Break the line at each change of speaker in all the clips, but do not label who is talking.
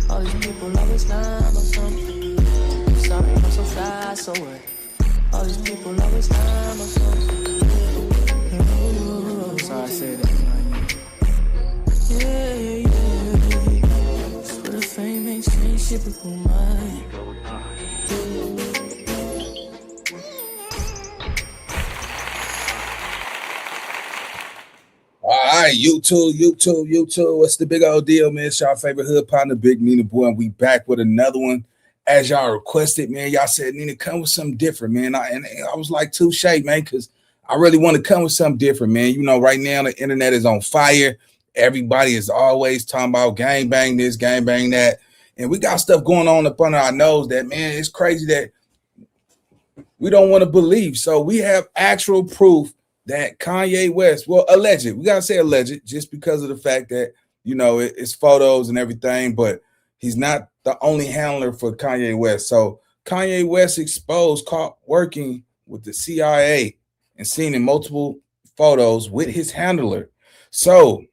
All these people always lying about something. I'm sorry, I'm so fly, so what? All these people always lying about something.
Sorry, I said that.
Yeah. Swear the fame ain't changed shit but who mine.
All right, YouTube. What's the big old deal, man? It's y'all favorite hood partner, Big Nina Boy, and we back with another one. As y'all requested, man, y'all said, Nina, come with something different, man. I was like, touche, man, because I really want to come with something different, man. You know, right now the internet is on fire. Everybody is always talking about gang bang this, gang bang that. And we got stuff going on up under our nose that, man, it's crazy that we don't want to believe. So we have actual proof that Kanye West, well, alleged, we got to say alleged just because of the fact that, you know, it's photos and everything, but he's not the only handler for Kanye West. So Kanye West Exposed caught working with the CIA and seen in multiple photos with his handler. So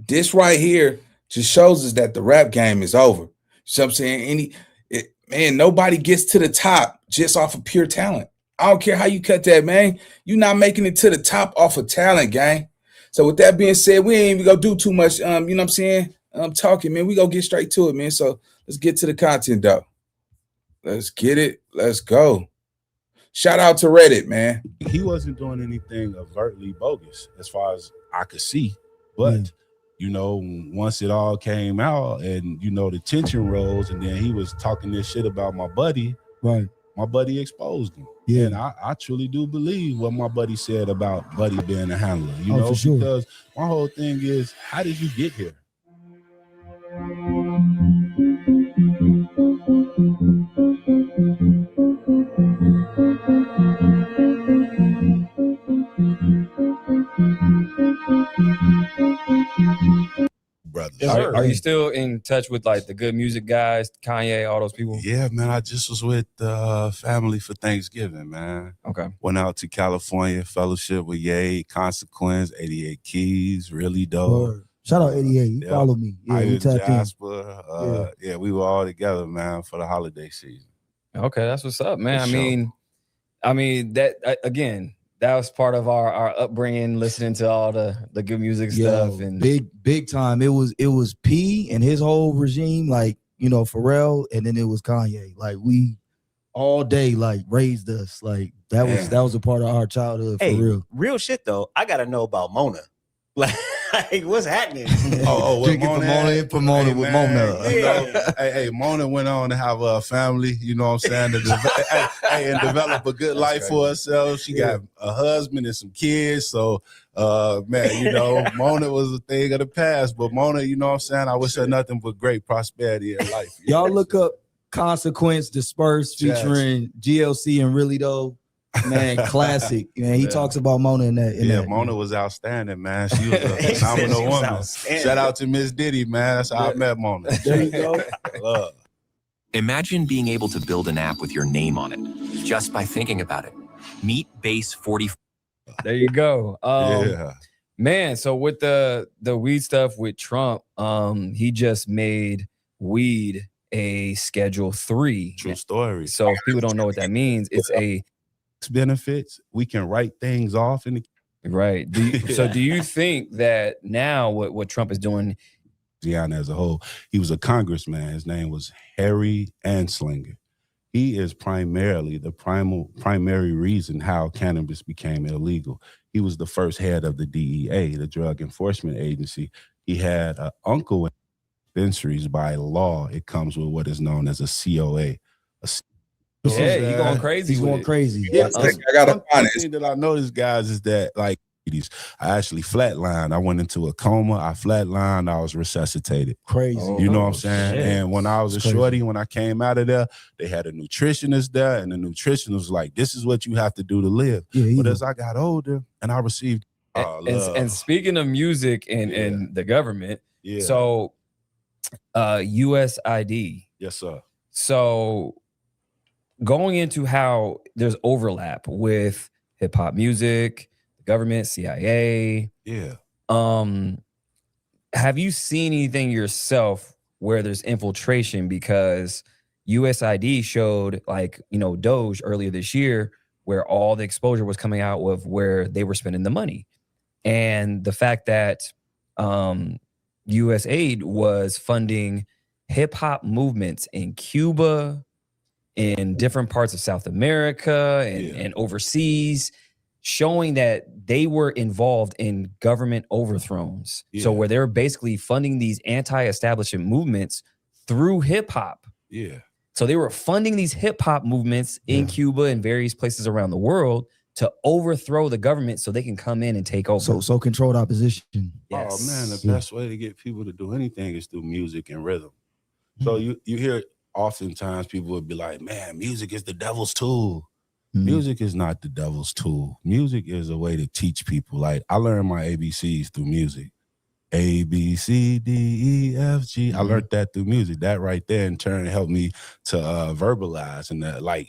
this right here just shows us that the rap game is over. So I'm saying man, nobody gets to the top just off of pure talent. I don't care how you cut that, man. You're not making it to the top off of talent, gang. So with that being said, we ain't even gonna do too much. You know what I'm saying? I'm talking, man. We gonna get straight to it, man. So let's get to the content, though. Let's get it. Let's go. Shout out to Reddit, man.
He wasn't doing anything overtly bogus, as far as I could see. But you know, once it all came out, and you know, the tension rose, and then he was talking this shit about my buddy.
Right.
My buddy exposed him.
Yeah.
And I truly do believe what my buddy said about Buddy being a handler, you know,
for sure.
because my whole thing is, how did you get here?
Brothers. Are you still in touch with like the good music guys, Kanye, all those people?
Yeah, man. I just was with family for Thanksgiving, man.
Okay.
Went out to California, fellowship with Ye, Consequence, 88 Keys, really dope.
Word. Shout out 88. You follow me. Yeah, we tapped
Jasper. Yeah, we were all together, man, for the holiday season.
Okay, that's what's up, man.
For
I mean that again. That was part of our upbringing, listening to all the good music stuff, and
big time. It was P and his whole regime, like, you know, Pharrell, and then it was Kanye. Like, we all day like raised us. Like that was a part of our childhood, for
real shit though. I gotta know about Mona. Like what's happening?
Drinking for Mona with Mona.
Yeah. Hey, Mona went on to have a family, you know what I'm saying, and develop a good life for herself. She got a husband and some kids. So, man, you know, Mona was a thing of the past. But Mona, you know what I'm saying, I wish her nothing but great prosperity in life.
Y'all look up Consequence Dispersed featuring GLC and Really Though. Man, classic. Man, he talks about Mona in that.
Mona was outstanding, man. She was a phenomenal woman. Shout out to Miss Diddy, man. That's how I met Mona.
There you go.
Love.
Imagine being able to build an app with your name on it just by thinking about it. Meet Base 40.
There you go.
Yeah.
Man, so with the weed stuff with Trump, he just made weed a Schedule 3.
True story.
So if people don't know what that means, it's a
benefits. We can write things off in the
right. So do you think that now what Trump is doing?
Louisiana as a whole, he was a congressman. His name was Harry Anslinger. He is primarily the primary reason how cannabis became illegal. He was the first head of the DEA, the Drug Enforcement Agency. He had an uncle in dispensaries. By law. It comes with what is known as a COA.
Yeah, he's going crazy.
He's going crazy.
Yeah,
I gotta
one thing that I noticed, guys, is that like I actually flatlined. I went into a coma. I flatlined. I was resuscitated.
Crazy.
You know what I'm saying?
Shit.
And when I was a shorty, when I came out of there, they had a nutritionist there, and the nutritionist was like, "This is what you have to do to live." But as I got older, and I received
and speaking of music and the government, so USID.
Yes, sir.
So going into how there's overlap with hip hop music, government, CIA.
Yeah.
Have you seen anything yourself where there's infiltration? Because USID showed Doge earlier this year where all the exposure was coming out of where they were spending the money. And the fact that USAID was funding hip hop movements in Cuba, in different parts of South America and overseas, showing that they were involved in government overthrows. So where they're basically funding these anti-establishment movements through hip hop.
Yeah.
So they were funding these hip hop movements in Cuba and various places around the world to overthrow the government so they can come in and take over.
So controlled opposition.
Yes. Oh man, the best way to get people to do anything is through music and rhythm. So you hear oftentimes people would be like, man, music is the devil's tool. Music is not the devil's tool. Music is a way to teach people. Like I learned my ABCs through music. A, B, C, D, E, F, G. I learned that through music. That right there in turn helped me to verbalize and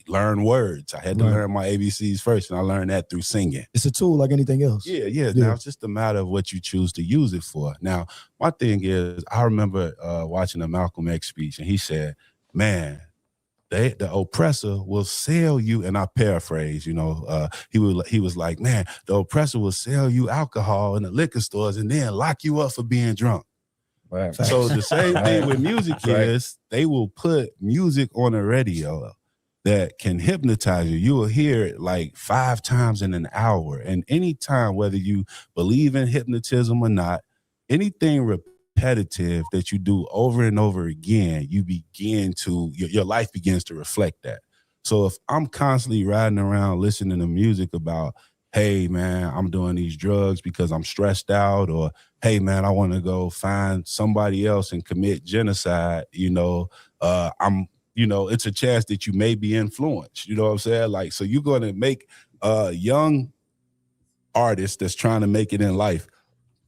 learn words. I had to learn my ABCs first, and I learned that through singing.
It's a tool like anything else.
Yeah. Now it's just a matter of what you choose to use it for. Now, my thing is, I remember watching a Malcolm X speech, and he said, man, the oppressor will sell you, and I paraphrase, he was like, man, the oppressor will sell you alcohol in the liquor stores and then lock you up for being drunk.
Right.
So the same thing with music is they will put music on the radio that can hypnotize you. You will hear it like 5 times in an hour. And anytime, whether you believe in hypnotism or not, anything repetitive that you do over and over again, you begin to, your life begins to reflect that. So if I'm constantly riding around listening to music about, hey man, I'm doing these drugs because I'm stressed out, or hey man, I want to go find somebody else and commit genocide, it's a chance that you may be influenced. You know what I'm saying? Like, so you're going to make a young artist that's trying to make it in life,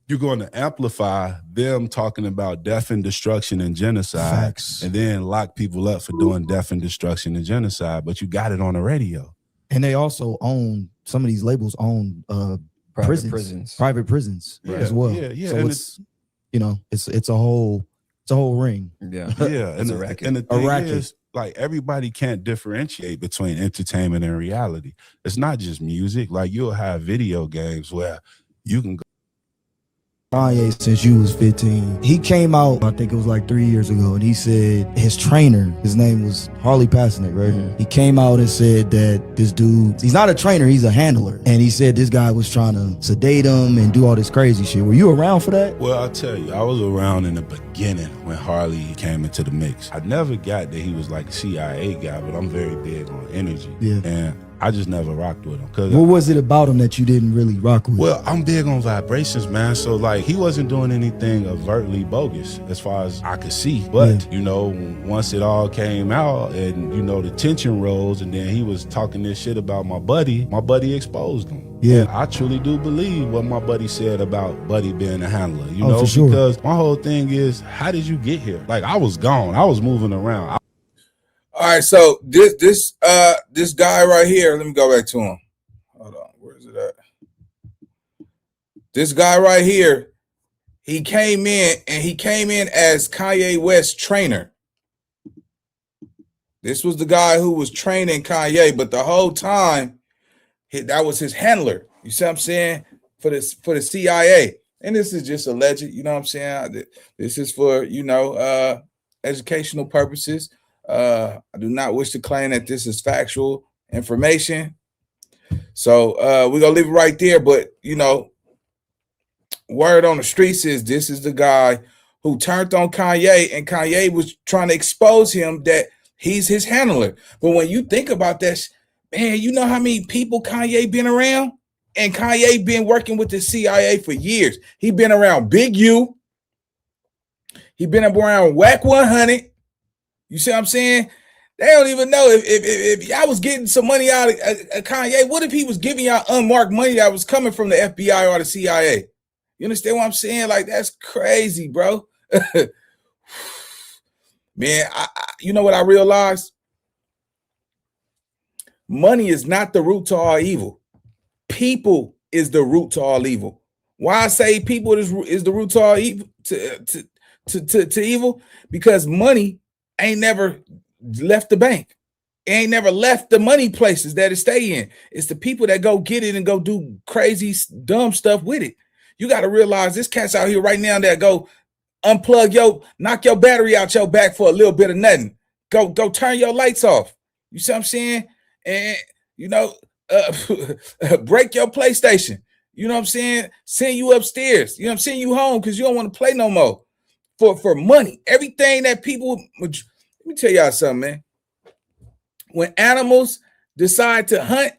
you're going to amplify them talking about death and destruction and genocide.
Facts.
And then lock people up for doing death and destruction and genocide, but you got it on the radio.
And they also own, some of these labels own private prisons as well.
Yeah.
So it's a whole ring.
Yeah.
Yeah.
It's a racket.
And the thing is, like, everybody can't differentiate between entertainment and reality. It's not just music. Like, you'll have video games where you can go.
Kanye, since you was 15, he came out, I think it was like 3 years ago, and he said his trainer, his name was Harley Pasnick, right? Mm-hmm. He came out and said that this dude, he's not a trainer, he's a handler. And he said this guy was trying to sedate him and do all this crazy shit. Were you around for that?
Well, I'll tell you, I was around in the beginning when Harley came into the mix. I never got that he was like a CIA guy, but I'm very big on energy. Yeah. And I just never rocked with him.
What was it about him that you didn't really rock with?
Well, I'm big on vibrations, man. So like, he wasn't doing anything overtly bogus as far as I could see. But, once it all came out and, the tension rose, and then he was talking this shit about my buddy exposed him. Yeah. And I truly do believe what my buddy said about Buddy being a handler,
for sure.
Because my whole thing is, how did you get here? Like, I was gone. I was moving around.
All right, so this guy right here, let me go back to him. Hold on, where is it at? This guy right here, he came in as Kanye West trainer. This was the guy who was training Kanye, but the whole time that was his handler. You see what I'm saying? For the CIA. And this is just alleged, you know what I'm saying? This is for, educational purposes. I do not wish to claim that this is factual information. So we're gonna leave it right there. But word on the streets is this is the guy who turned on Kanye, and Kanye was trying to expose him that he's his handler. But when you think about that, man, you know how many people Kanye been around? And Kanye been working with the CIA for years. He been around Big U. He been around Whack 100. You see what I'm saying? They don't even know if y'all was getting some money out of Kanye. What if he was giving y'all unmarked money that was coming from the FBI or the CIA? You understand what I'm saying? Like, that's crazy, bro. Man, you know what I realized? Money is not the root to all evil. People is the root to all evil. Why I say people is the root to all evil to evil? Because money ain't never left the bank. It ain't never left the money places that it stay in. It's the people that go get it and go do crazy, dumb stuff with it. You got to realize this cat's out here right now that go knock your battery out your back for a little bit of nothing. Go turn your lights off. You see what I'm saying? And break your PlayStation. You know what I'm saying? Send you upstairs. You know what I'm saying? You home because you don't want to play no more for money. Everything that people, let me tell y'all something, man. When animals decide to hunt,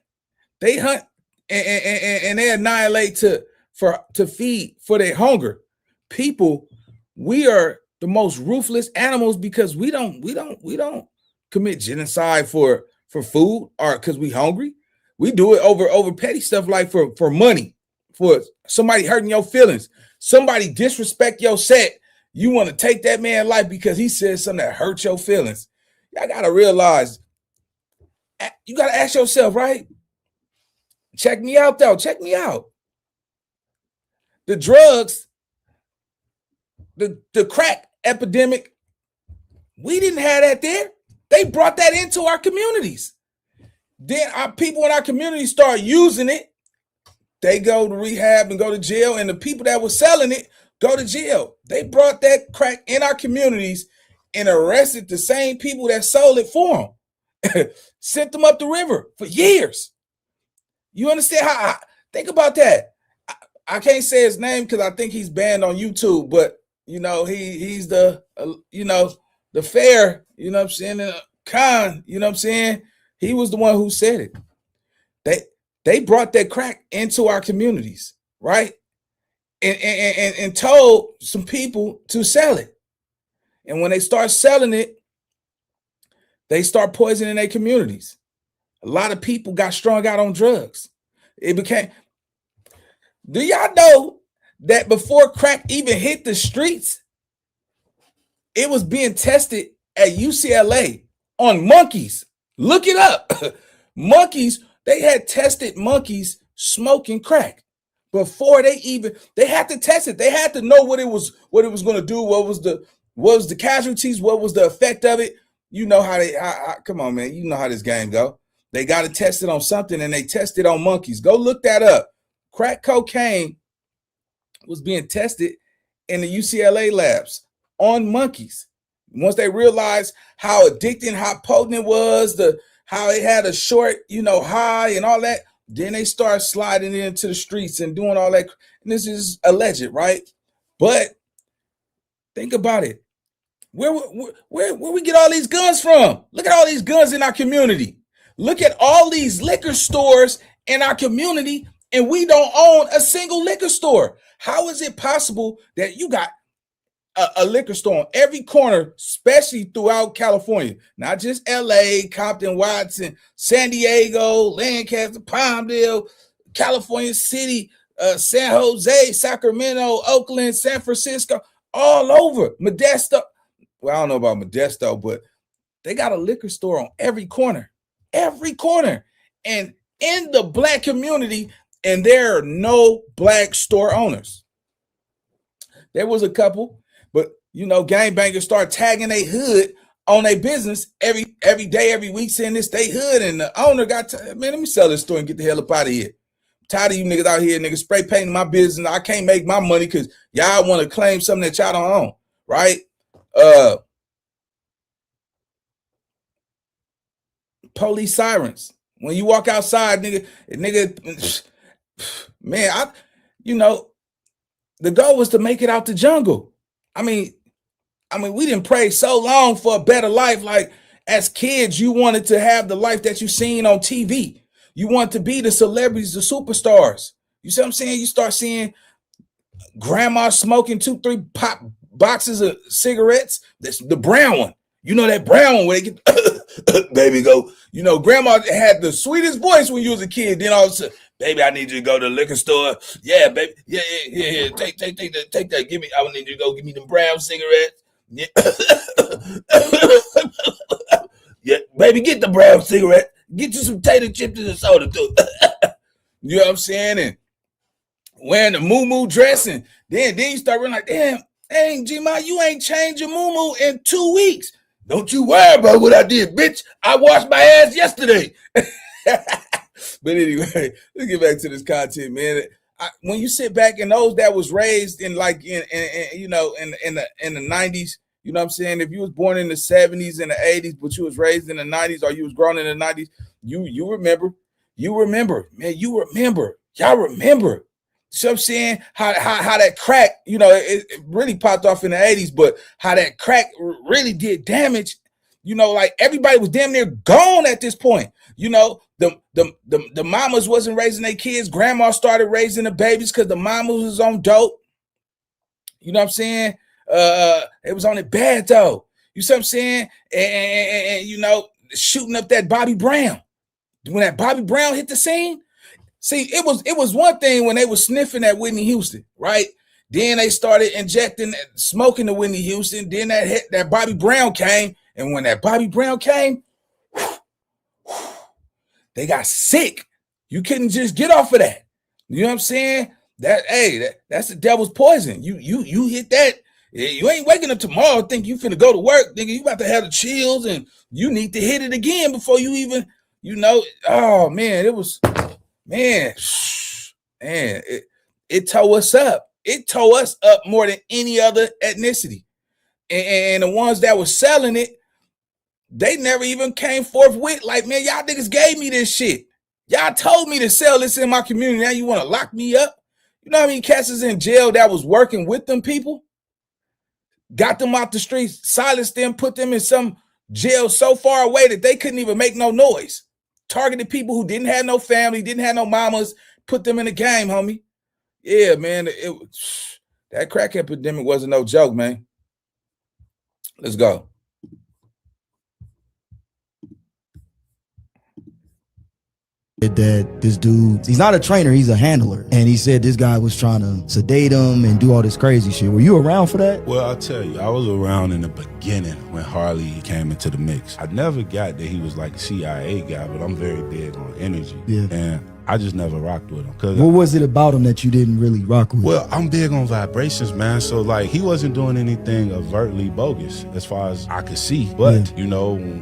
they hunt and they annihilate to feed for their hunger. People, we are the most ruthless animals because we don't commit genocide for food or because we hungry. We do it over petty stuff like for money, for somebody hurting your feelings, somebody disrespect your set. You want to take that man's life because he said something that hurt your feelings. Y'all got to realize, you got to ask yourself, right? Check me out, though. Check me out. The drugs, the crack epidemic, we didn't have that there. They brought that into our communities. Then our people in our community start using it. They go to rehab and go to jail, and the people that were selling it go to jail. They brought that crack in our communities and arrested the same people that sold it for them. Sent them up the river for years. You understand how? Think about that. I can't say his name because I think he's banned on YouTube, but he's the the fair, you know what I'm saying, Khan, you know what I'm saying? He was the one who said it. They brought that crack into our communities, right? And told some people to sell it. And when they start selling it, they start poisoning their communities. A lot of people got strung out on drugs. Do y'all know that before crack even hit the streets, it was being tested at UCLA on monkeys? Look it up. Monkeys, they had tested monkeys smoking crack before they had to test it. They had to know what it was going to do, what was the casualties, what was the effect of it. You know how come on, man, you know how this game go. They got to test it on something, and they tested on monkeys. Go look that up. Crack cocaine was being tested in the UCLA labs on monkeys. Once they realized how addicting, how potent it was, how it had a short, high and all that, then they start sliding into the streets and doing all that. And this is alleged, right? But think about it. Where we get all these guns from? Look at all these guns in our community. Look at all these liquor stores in our community, and we don't own a single liquor store. How is it possible that you got a liquor store on every corner, especially throughout California, not just LA, Compton, Watson, San Diego, Lancaster, Palmdale, California City, San Jose, Sacramento, Oakland, San Francisco, all over. Modesto. Well, I don't know about Modesto, but they got a liquor store on every corner, and in the Black community, and there are no Black store owners. There was a couple, but gangbangers start tagging their hood on their business every day, every week, saying this they hood, and the owner got man, let me sell this store and get the hell up out of here. I'm tired of you niggas out here, niggas spray painting my business. I can't make my money because y'all want to claim something that y'all don't own, right? Police sirens. When you walk outside, nigga, man, the goal was to make it out the jungle. I mean, we didn't pray so long for a better life. Like as kids, you wanted to have the life that you seen on TV. You want to be the celebrities, the superstars. You see what I'm saying? You start seeing grandma smoking 2-3 pop boxes of cigarettes. That's the brown one. You know that brown one where they get baby go. You know, grandma had the sweetest voice when you was a kid. Then all of a sudden, baby, I need you to go to the liquor store. Yeah, baby. Yeah. Take that. Give me. I need you to go give me them brown cigarettes. Yeah. Yeah, baby, get the brown cigarette. Get you some tater chips and a soda too. You know what I'm saying? And wearing the moo dress, and then you start running like, damn, hey, G-Ma, you ain't changed your moo in 2 weeks. Don't you worry about what I did, bitch. I washed my ass yesterday. But anyway, let's get back to this content, man. When you sit back and those that was raised in like in the 90s, you know what I'm saying? If you was born in the 70s and the 80s, but you was raised in the 90s or you was grown in the 90s, you remember, man, y'all remember. So I'm saying how that crack, it really popped off in the 80s, but how that crack really did damage, like everybody was damn near gone at this point. The mamas wasn't raising their kids. Grandma started raising the babies because the mama was on dope. You know what I'm saying? It was on it bad though. You see what I'm saying? And shooting up that Bobby Brown. When that Bobby Brown hit the scene, see, it was one thing when they were sniffing at Whitney Houston, right? Then they started injecting, smoking to Whitney Houston. Then that Bobby Brown came, and when that Bobby Brown came, they got sick. You couldn't just get off of that. You know what I'm saying? That's the devil's poison. You hit that. You ain't waking up tomorrow think you finna go to work, nigga. You about to have the chills, and you need to hit it again before you even, oh man, it tore us up. It tore us up more than any other ethnicity. And the ones that were selling it, they never even came forth with, like, man, y'all niggas gave me this shit. Y'all told me to sell this in my community. Now you want to lock me up? You know how many cats is in jail that was working with them people? Got them out the streets, silenced them, put them in some jail so far away that they couldn't even make no noise. Targeted people who didn't have no family, didn't have no mamas, put them in the game, homie. Yeah, man, that crack epidemic wasn't no joke, man. Let's go.
That this dude, he's not a trainer, he's a handler, and he said this guy was trying to sedate him and do all this crazy shit. Were you around for that?
Well, I'll tell you, I was around in the beginning when Harley came into the mix. I never got that he was like a CIA guy, but I'm very big on energy. Yeah. And I just never rocked with him.
What was it about him that you didn't really rock with?
Well, I'm big on vibrations, man. So like he wasn't doing anything overtly bogus as far as I could see. But,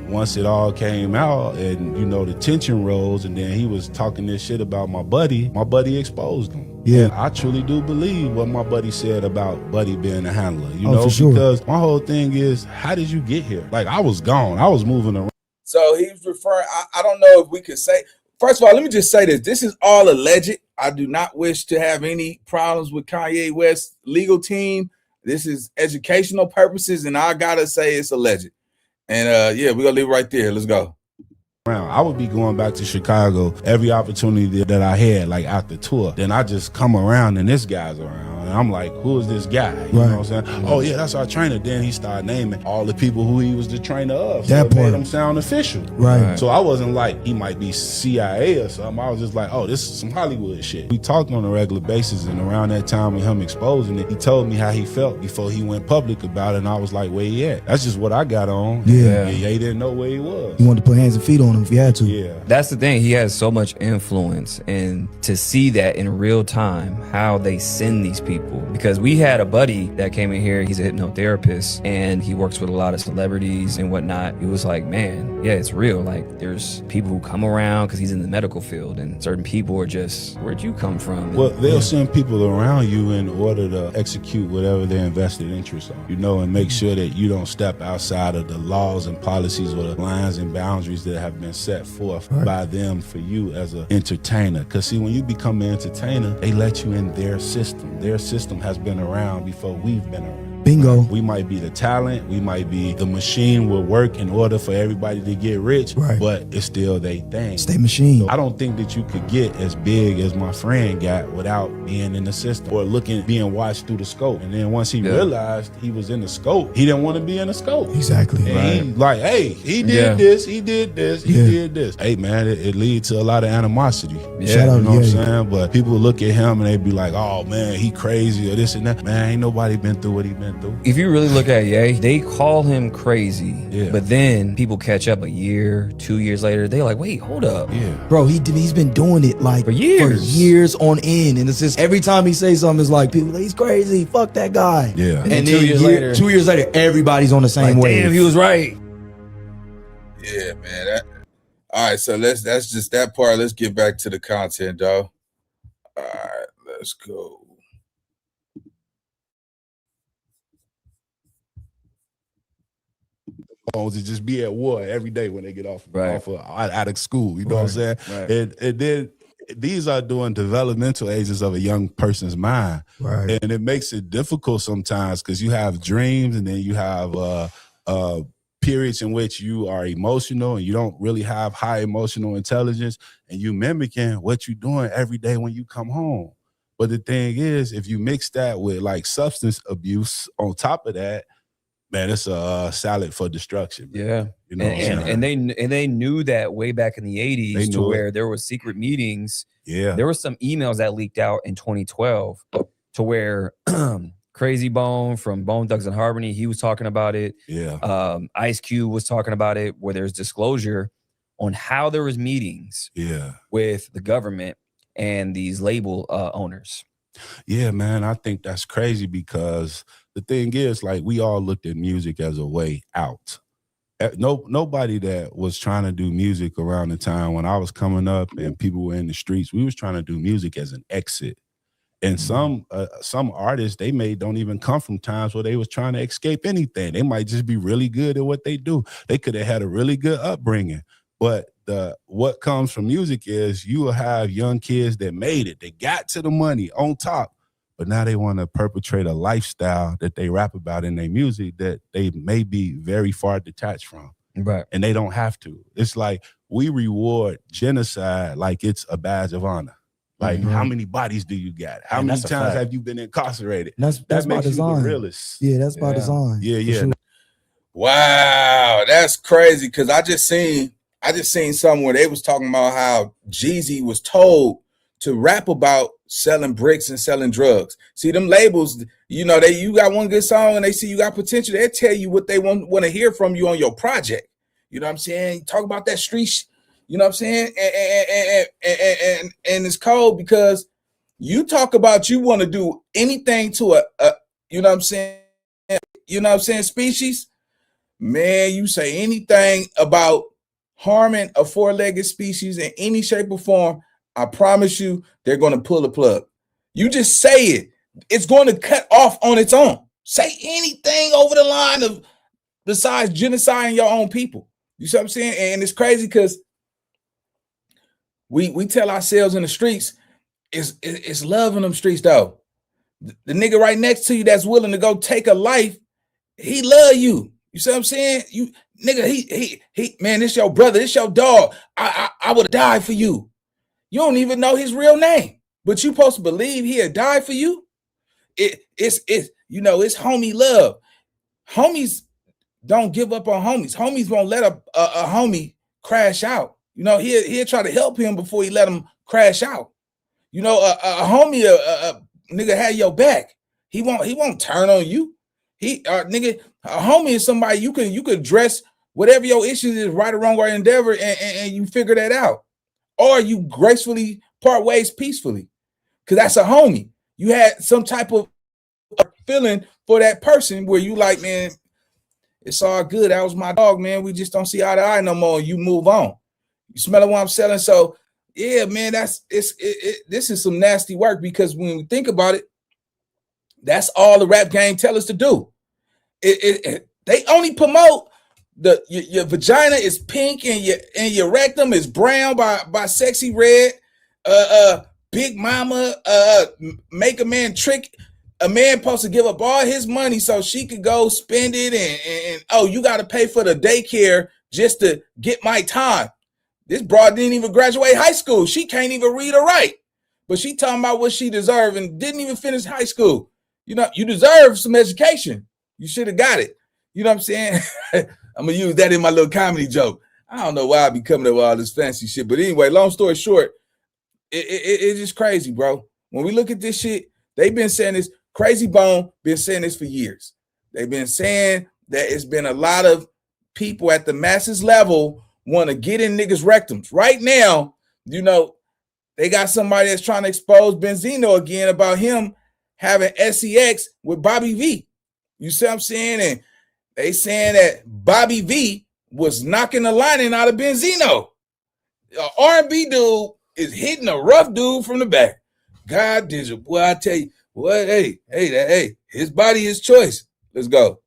once it all came out and, the tension rose, and then he was talking this shit about my buddy exposed him. Yeah. And I truly do believe what my buddy said about Buddy being a handler, for sure. Because my whole thing is, how did you get here? Like I was gone. I was moving around.
So he's referring, I don't know if we could say, first of all, let me just say this. This is all alleged. I do not wish to have any problems with Kanye West's legal team. This is educational purposes, and I gotta say it's alleged. And we're gonna leave it right there. Let's go.
I would be going back to Chicago every opportunity that I had, like after tour. Then I just come around and this guy's around. And I'm like, who is this guy? You know what I'm saying? Oh, yeah, that's our trainer. Then he started naming all the people who he was the trainer of. So it made him sound official. Right. So I wasn't like, he might be CIA or something. I was just like, oh, this is some Hollywood shit. We talked on a regular basis, and around that time with him exposing it, he told me how he felt before he went public about it. And I was like, where he at? That's just what I got on. Yeah. He didn't know where he was.
You wanted to put hands and feet on him if you had to.
Yeah.
That's the thing. He has so much influence, and to see that in real time, how they send these people people, because we had a buddy that came in here. He's a hypnotherapist and he works with a lot of celebrities and whatnot. He was like, man, yeah, it's real. Like there's people who come around because he's in the medical field, and certain people are just, where'd you come from?
Well, they'll send people around you in order to execute whatever their invested interests are, you know, and make sure that you don't step outside of the laws and policies or the lines and boundaries that have been set forth by them for you as an entertainer. Because see, when you become an entertainer, they let you in their system. Their system has been around before we've been around.
Bingo.
We might be the talent, we might be the machine will work in order for everybody to get rich, but it's still they thing.
It's their machine.
So I don't think that you could get as big as my friend got without being in the system or being watched through the scope. And then once he realized he was in the scope, he didn't want to be in the scope.
Exactly.
And he like, hey, he did this, he did this, he did this. Hey man, it leads to a lot of animosity.
Shout out,
you know what I'm saying? But people look at him and they be like, oh man, he crazy or this and that. Man, ain't nobody been through what he been through.
If you really look at Ye, they call him crazy, but then people catch up a year, 2 years later. They're like, wait, hold up.
Yeah.
Bro, he's been doing it like
for years
on end. And it's just every time he says something, it's like people like, he's crazy, fuck that guy.
Yeah.
And then 2 years later, everybody's on the same wave.
Damn, he was right.
Yeah, man. All right, so that's just that part. Let's get back to the content, dog. All right, let's go.
To just be at war every day when they get off out of school, you know what I'm saying? And then these are doing developmental ages of a young person's mind, and it makes it difficult sometimes because you have dreams and then you have periods in which you are emotional and you don't really have high emotional intelligence, and you mimicking what you're doing every day when you come home. But the thing is, if you mix that with like substance abuse on top of that, man, it's a salad for destruction. Man.
Yeah,
you know,
and they knew that way back in the 80s to where there were secret meetings.
Yeah,
there were some emails that leaked out in 2012 to where Crazy Bone from Bone Thugs and Harmony, he was talking about it.
Yeah,
Ice Cube was talking about it, where there's disclosure on how there was meetings.
Yeah,
with the government and these label owners.
Yeah, man, I think that's crazy because the thing is, like, we all looked at music as a way out. Nobody that was trying to do music around the time when I was coming up and people were in the streets, we was trying to do music as an exit. And some artists they made don't even come from times where they was trying to escape anything. They might just be really good at what they do. They could have had a really good upbringing. But what comes from music is you will have young kids that made it. They got to the money on top, but now they want to perpetrate a lifestyle that they rap about in their music that they may be very far detached from.
Right.
And they don't have to. It's like we reward genocide like it's a badge of honor. Like, how many bodies do you got? How many times have you been incarcerated?
That's
that
by
makes
design.
you the realest.
Yeah, that's by design.
Yeah, yeah.
Sure.
Wow, that's crazy. Cause I just seen somewhere they was talking about how Jeezy was told to rap about selling bricks and selling drugs. See, them labels, you know, you got one good song and they see you got potential, they'll tell you what they want to hear from you on your project. You know what I'm saying? Talk about that street, you know what I'm saying? And it's cold because you talk about you want to do anything to a you know what I'm saying? You know what I'm saying? Species, man, you say anything about harming a four-legged species in any shape or form, I promise you, they're going to pull the plug. You just say it. It's going to cut off on its own. Say anything over the line of besides genociding your own people. You see what I'm saying? And it's crazy because we tell ourselves in the streets, it's love in them streets, though. The nigga right next to you that's willing to go take a life, he love you. You see what I'm saying? You nigga, he man, this your brother, this your dog. I would have died for you. You don't even know his real name, but you supposed to believe he'd die for you. It's you know, it's homie love. Homies don't give up on homies. Homies won't let a homie crash out. You know, he'll try to help him before he let him crash out. You know, a homie, a nigga had your back. He won't turn on you. Nigga, a homie is somebody you could address whatever your issues is, right or wrong or endeavor, and you figure that out. Or you gracefully part ways peacefully. Because that's a homie. you had some type of feeling for that person where you like, man, it's all good. That was my dog, man. We just don't see eye to eye no more. You move on. You smell what I'm selling? So yeah, man, this is some nasty work, because when we think about it, that's all the rap game tell us to do. They only promote your vagina is pink and your rectum is brown by Sexy Red. Big Mama make a man trick. A man supposed to give up all his money so she could go spend it, and oh, you got to pay for the daycare just to get my time. This broad didn't even graduate high school. She can't even read or write, but she talking about what she deserved and didn't even finish high school. You know, you deserve some education. You should have got it. You know what I'm saying? I'm gonna use that in my little comedy joke. I don't know why I be coming up with all this fancy shit, but anyway, long story short, it's just crazy, bro. When we look at this shit, they've been saying this. Crazy Bone been saying this for years. They've been saying that it's been a lot of people at the masses level want to get in niggas' rectums. Right now, you know, they got somebody that's trying to expose Benzino again about him having sex with Bobby V. You see what I'm saying? And they saying that Bobby V was knocking the lining out of Benzino. R&B dude is hitting a rough dude from the back. God did you, boy, I tell you. What? Hey, his body, his choice. Let's go.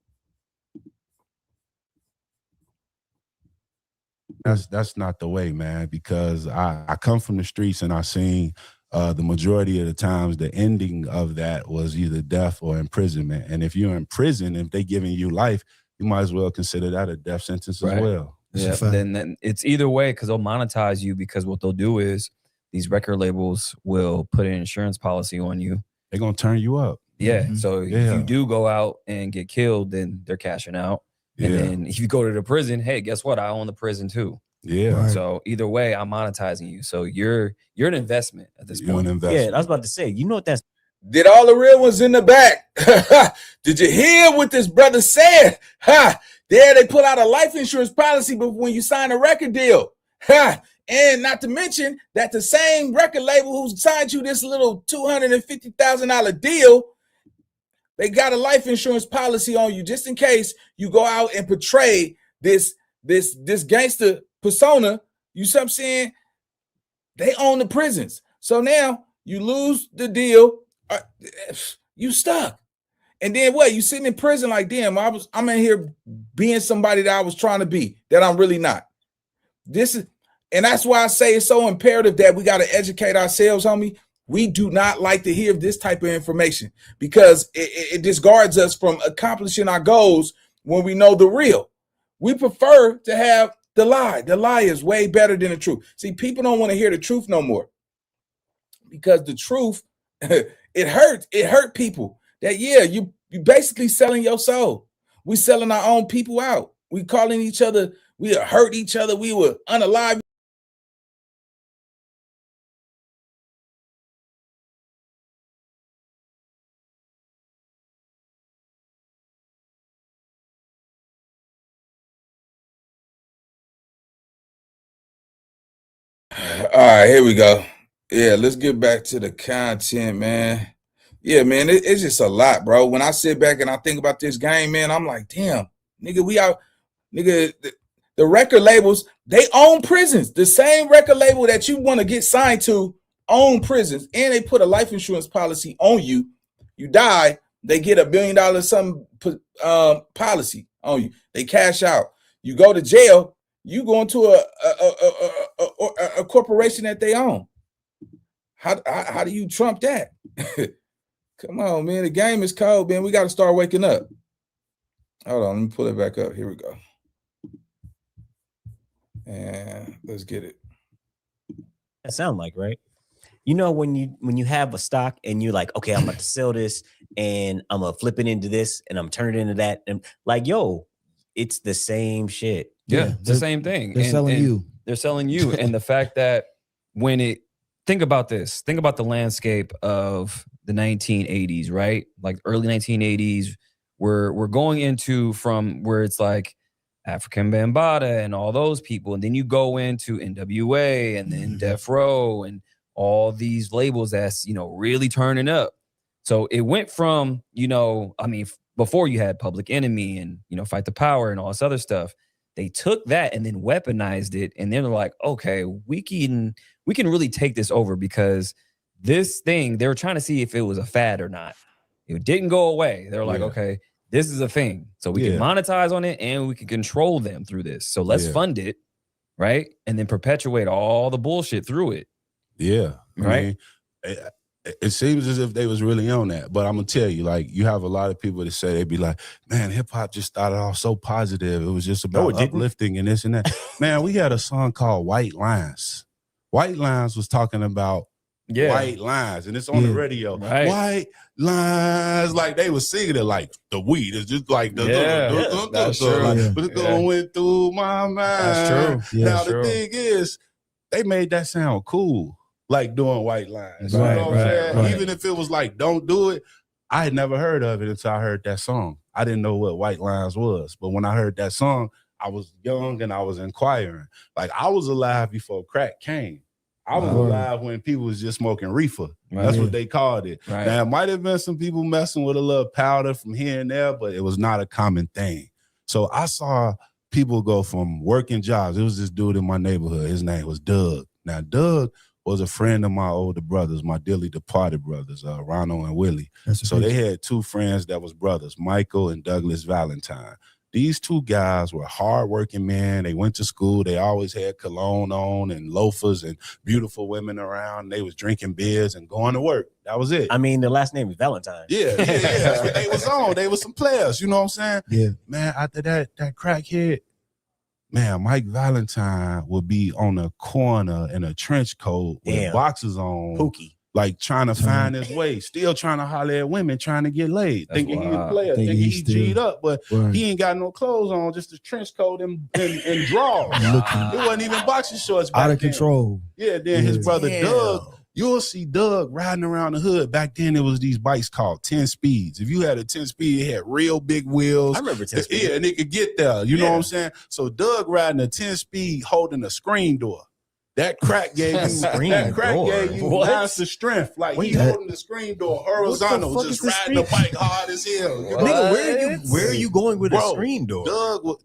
That's not the way, man, because I come from the streets and I seen the majority of the times the ending of that was either death or imprisonment. And if you're in prison, if they giving you life, you might as well consider that a death sentence as well.
Yeah, then it's either way, because they'll monetize you, because what they'll do is these record labels will put an insurance policy on you.
They're going to turn you up.
Yeah. So if you do go out and get killed, then they're cashing out. And then if you go to the prison, hey, guess what? I own the prison too.
Yeah.
Right. So either way, I'm monetizing you. So you're an investment at this point.
Yeah, I was about to say, you know what that's.
Did all the real ones in the back? Did you hear what this brother said? There they put out a life insurance policy before when you sign a record deal. And not to mention that the same record label who signed you this little $250,000 deal, they got a life insurance policy on you just in case you go out and portray this gangster persona. You see what I'm saying? They own the prisons. So now you lose the deal, you stuck. And then what? You sitting in prison like, damn, I'm in here being somebody that I was trying to be, that I'm really not. And that's why I say it's so imperative that we got to educate ourselves, homie. We do not like to hear this type of information, because it discards us from accomplishing our goals when we know the real. We prefer to have the lie. The lie is way better than the truth. See, people don't want to hear the truth no more, because the truth, it hurts. It hurt people. That, you basically selling your soul. We selling our own people out. We calling each other, we hurt each other. We were unalive. All right, here we go. Yeah, let's get back to the content, man. Yeah, man, it's just a lot, bro. When I sit back and I think about this game, man, I'm like, damn, nigga, the record labels, they own prisons. The same record label that you want to get signed to own prisons, and they put a life insurance policy on you. You die, they get $1 billion some policy on you. They cash out. You go to jail, you go into a corporation that they own. How do you trump that? Come on, man. The game is cold, man. We got to start waking up. Hold on, let me pull it back up. Here we go. And let's get it.
That sound like, right? You know, when you have a stock and you're like, okay, I'm about to sell this and I'm gonna flip it into this and I'm turning it into that, and like, yo, it's the same shit.
Yeah, it's the same thing.
They're selling you.
They're selling you. And the fact that think about this. Think about the landscape of the 1980s, right? Like early 1980s, we're going into from where it's like African Bambaataa and all those people. And then you go into NWA and then Death Row and all these labels that's, really turning up. So it went from, before you had Public Enemy and, Fight the Power and all this other stuff, they took that and then weaponized it. And then they're like, okay, we can really take this over, because this thing, they were trying to see if it was a fad or not. It didn't go away. They were like, okay, this is a thing. So we can monetize on it and we can control them through this. So let's fund it, right? And then perpetuate all the bullshit through it.
Yeah.
Right?
I mean, it seems as if they was really on that. But I'm going to tell you, like, you have a lot of people that say, they be like, man, hip-hop just started off so positive. It was just about uplifting and this and that. Man, we had a song called White Lines. White Lines was talking about white lines, and it's on the radio.
Right.
White lines, like they was singing it like the weed. It's just like the
that's true.
but it's going through my mind.
That's true.
Now the thing is, they made that sound cool, like doing white lines. You know what I'm saying?
Right.
Even if it was like, don't do it. I had never heard of it until I heard that song. I didn't know what white lines was, but when I heard that song, I was young and I was inquiring. Like, I was alive before crack came. I was alive when people was just smoking reefer. That's what they called it.
Right.
Now, it might have been some people messing with a little powder from here and there, but it was not a common thing. So I saw people go from working jobs. It was this dude in my neighborhood. His name was Doug. Now, Doug was a friend of my older brothers, my dearly departed brothers, Ronald and Willie. So they had two friends that was brothers, Michael and Douglas Valentine. These two guys were hardworking men. They went to school. They always had cologne on and loafers and beautiful women around. They was drinking beers and going to work. That was it.
I mean, their last name is Valentine.
Yeah. That's what they was on. They was some players. You know what I'm saying?
Yeah.
Man, after that crackhead, man, Mike Valentine would be on a corner in a trench coat with boxers on.
Pookie.
Like trying to find his way, still trying to holler at women, trying to get laid, thinking he a player, thinking he G'd up, but he ain't got no clothes on, just a trench coat and drawers. It wasn't even boxer shorts back
out of control.
Yeah, then his brother Doug, you'll see Doug riding around the hood. Back then, it was these bikes called 10 speeds. If you had a 10 speed, it had real big wheels.
I remember 10 speed.
Yeah, and it could get there. You know what I'm saying? So Doug riding a 10 speed, holding a screen door. That crack gave you master strength. Like he holding the screen door horizontal, just riding the bike hard as hell.
Nigga, where are you going with a screen door?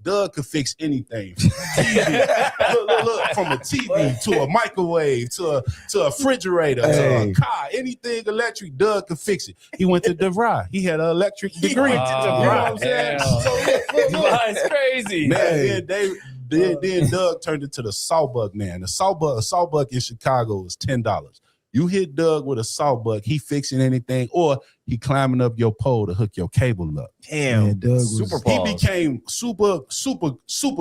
Doug could fix anything. From look, from a TV to a microwave to a refrigerator to a car, anything electric, Doug could fix it. He went to DeVry. He had an electric degree. You know what I'm saying?
It's crazy.
Man, then Doug turned into the sawbuck man. A sawbuck in Chicago is $10. You hit Doug with a sawbuck, he fixing anything, or he climbing up your pole to hook your cable up.
Damn,
man, Doug
he became super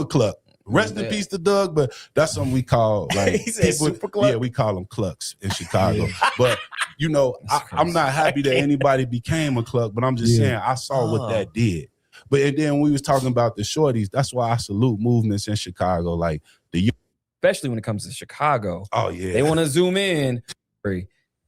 cluck. Rest in peace to Doug, but that's something we call like
he said super cluck?
Yeah, we call them clucks in Chicago. But you know, I'm not happy that anybody became a cluck, but I'm just saying I saw what that did. But and then we was talking about the shorties. That's why I salute movements in Chicago, like
especially when it comes to Chicago.
Oh yeah,
they want to zoom in.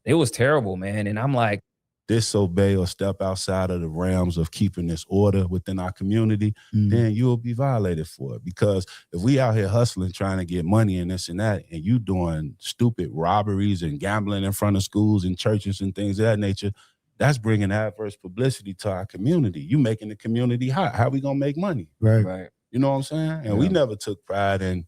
It was terrible, man. And I'm like,
disobey or step outside of the realms of keeping this order within our community, then you will be violated for it. Because if we out here hustling, trying to get money and this and that, and you doing stupid robberies and gambling in front of schools and churches and things of that nature, that's bringing adverse publicity to our community. You making the community hot. How we gonna make money?
Right.
You know what I'm saying? And we never took pride in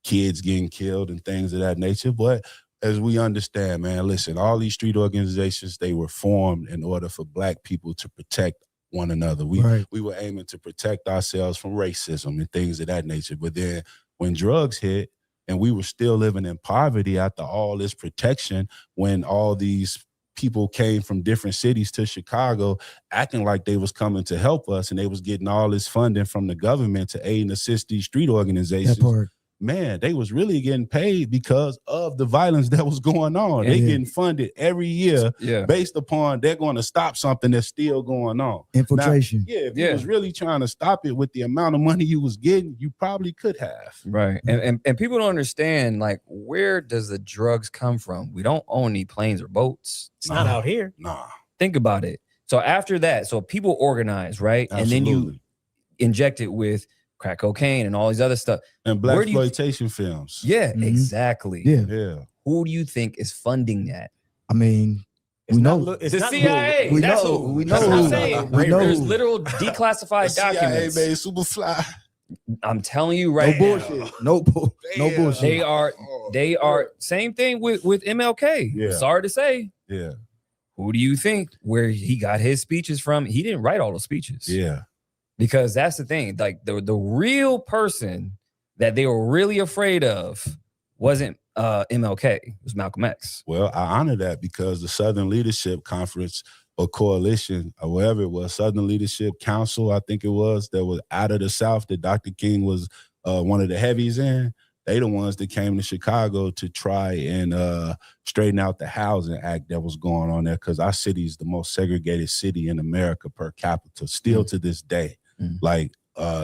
kids getting killed and things of that nature. But as we understand, man, listen, all these street organizations, they were formed in order for Black people to protect one another. We were aiming to protect ourselves from racism and things of that nature. But then when drugs hit and we were still living in poverty after all this protection, when all these people came from different cities to Chicago acting like they was coming to help us and they was getting all this funding from the government to aid and assist these street organizations. Man, they was really getting paid because of the violence that was going on. They getting funded every year based upon they're going to stop something that's still going on.
Infiltration.
Now, if you was really trying to stop it with the amount of money you was getting, you probably could have.
Right. And people don't understand, like, where does the drugs come from? We don't own any planes or boats.
It's not out here.
Nah.
Think about it. So after that, so people organize, right?
Absolutely.
And then you inject it with crack cocaine and all these other stuff.
And black exploitation films.
Yeah, exactly.
Yeah.
Who do you think is funding that?
I mean, We know.
It's
The
not
CIA.
We
That's
know.
who.
We
That's
know
what I'm
who.
saying.
We know
There's
who.
literal declassified
CIA
documents.
made Superfly.
I'm telling you
No
right
bullshit.
now.
No
Damn.
bullshit.
They are same thing with MLK.
Yeah.
Sorry to say.
Yeah.
Who do you think where he got his speeches from? He didn't write all the speeches.
Yeah.
Because that's the thing. Like the real person that they were really afraid of wasn't MLK. It was Malcolm X.
Well, I honor that because the Southern Leadership Conference or Coalition or whatever it was, Southern Leadership Council, I think it was, that was out of the South that Dr. King was one of the heavies in. They the ones that came to Chicago to try and straighten out the housing act that was going on there, because our city is the most segregated city in America per capita, still to this day. Like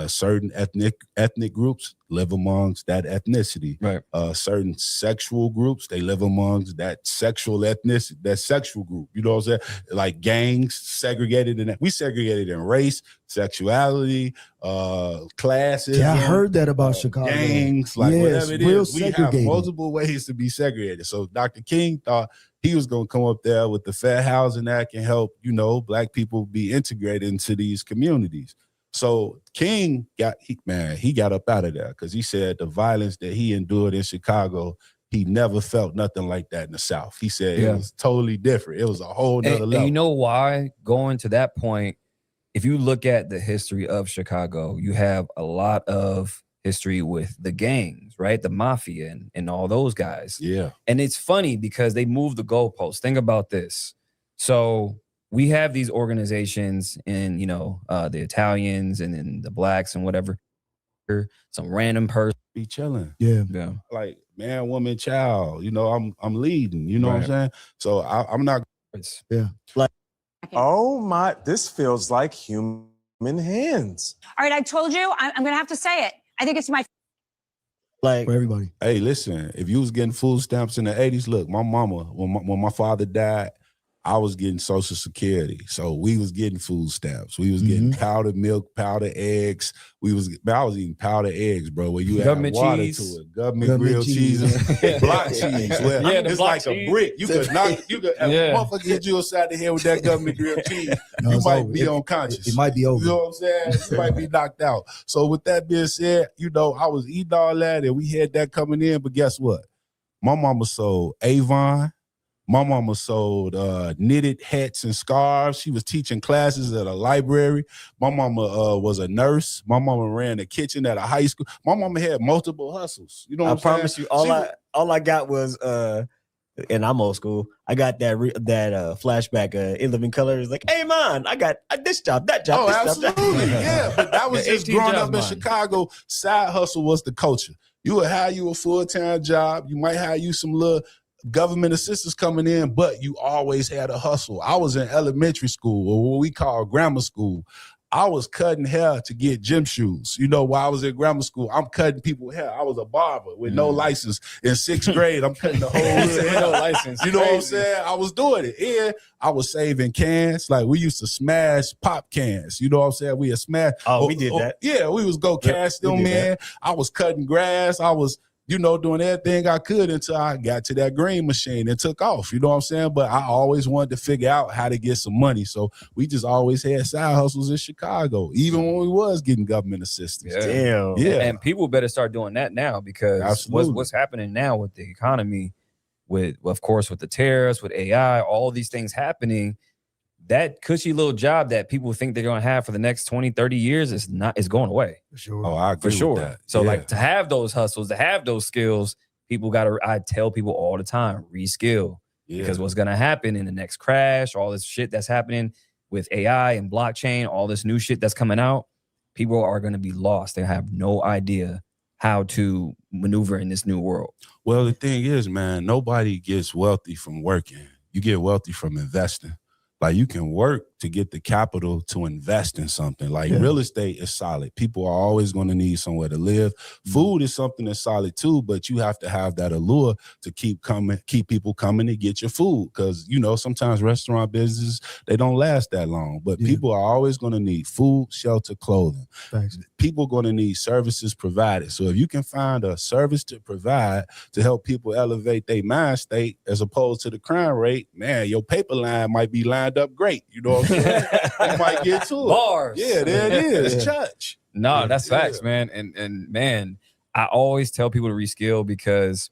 certain ethnic groups live amongst that ethnicity.
Right.
Certain sexual groups, they live amongst that sexual ethnicity, that sexual group. You know what I'm saying? Like gangs segregated in that. We segregated in race, sexuality, classes.
Yeah, I heard that about Chicago.
Gangs, like whatever it
real
is. We have
segregated.
multiple ways to be segregated. So Dr. King thought he was going to come up there with the Fair Housing Act and help, Black people be integrated into these communities. So King got up out of there because he said the violence that he endured in Chicago, he never felt nothing like that in the South. He said it was totally different. It was a whole nother level.
And you know why? Going to that point, if you look at the history of Chicago, you have a lot of history with the gangs, right? The mafia and all those guys.
Yeah.
And it's funny because they moved the goalposts. Think about this. So we have these organizations and, the Italians and then the Blacks and whatever, some random person.
Be chilling.
Yeah.
Like man, woman, child, I'm leading, you know what I'm saying? So I'm not.
Yeah.
Oh my, this feels like human hands.
All right, I told you, I'm going to have to say it. I think it's my
Like
For everybody.
Hey, listen, if you was getting food stamps in the 80s, look, my mama, when my father died, I was getting Social Security. So we was getting food stamps. We was getting powdered milk, powdered eggs. I was eating powdered eggs, bro, where you
Government
add water
cheese.
to it. Government grilled cheese. Block cheese. Well,
the
it's
block
like
cheese.
a brick. You could motherfucker hit you upside the head with that government grilled cheese.
No,
You
it's
might
over.
be unconscious.
It might be over.
You know what I'm saying? You might be knocked out. So with that being said, I was eating all that and we had that coming in, but guess what? My mama sold Avon. My mama sold knitted hats and scarves. She was teaching classes at a library. My mama was a nurse. My mama ran a kitchen at a high school. My mama had multiple hustles. You know what I'm saying?
promise you, all I got was and I'm old school. I got that flashback in living color. It's like, hey man, I got this job, that job.
Oh,
this job,
absolutely. Yeah, but that was just
18
growing
jobs,
up in
man.
Chicago. Side hustle was the culture. You would hire you a full-time job. You might hire you some little government assistance coming in, but you always had a hustle. I was in elementary school, or what we call grammar school. I was cutting hair to get gym shoes. While I was in grammar school, I'm cutting people's hair. I was a barber with no license. In 6th grade, I'm cutting the whole hair.
No license.
You know what I'm saying? I was doing it. And I was saving cans. Like we used to smash pop cans. You know what I'm saying? We had smashed.
Oh, we did that.
Yeah, we was go cash them, man. I was cutting grass. I was doing everything I could until I got to that green machine and took off. You know what I'm saying? But I always wanted to figure out how to get some money. So we just always had side hustles in Chicago, even when we was getting government assistance.
Yeah.
Damn.
Yeah.
And people better start doing that now because what's happening now with the economy, with the tariffs, with AI, all these things happening, that cushy little job that people think they're going to have for the next 20, 30 years is going away.
For sure.
Oh, I agree
For sure.
with that.
So
Yeah.
like to have those hustles, to have those skills, I tell people all the time, reskill. Because what's going to happen in the next crash, all this shit that's happening with AI and blockchain, all this new shit that's coming out, people are going to be lost. They have no idea how to maneuver in this new world.
Well, the thing is, man, nobody gets wealthy from working. You get wealthy from investing. Like you can work to get the capital to invest in something. Like real estate is solid. People are always going to need somewhere to live. Food is something that's solid too, but you have to have that allure to keep people coming to get your food. Because, you know, sometimes restaurant businesses, they don't last that long. But people are always going to need food, shelter, clothing.
Thanks.
People are going to need services provided. So if you can find a service to provide to help people elevate their mind state as opposed to the crime rate, man, your paper line might be lined up great. You know what I'm saying? You might get to it.
Bars.
Yeah, there it is. Church.
No, that's facts, man. And man, I always tell people to reskill because,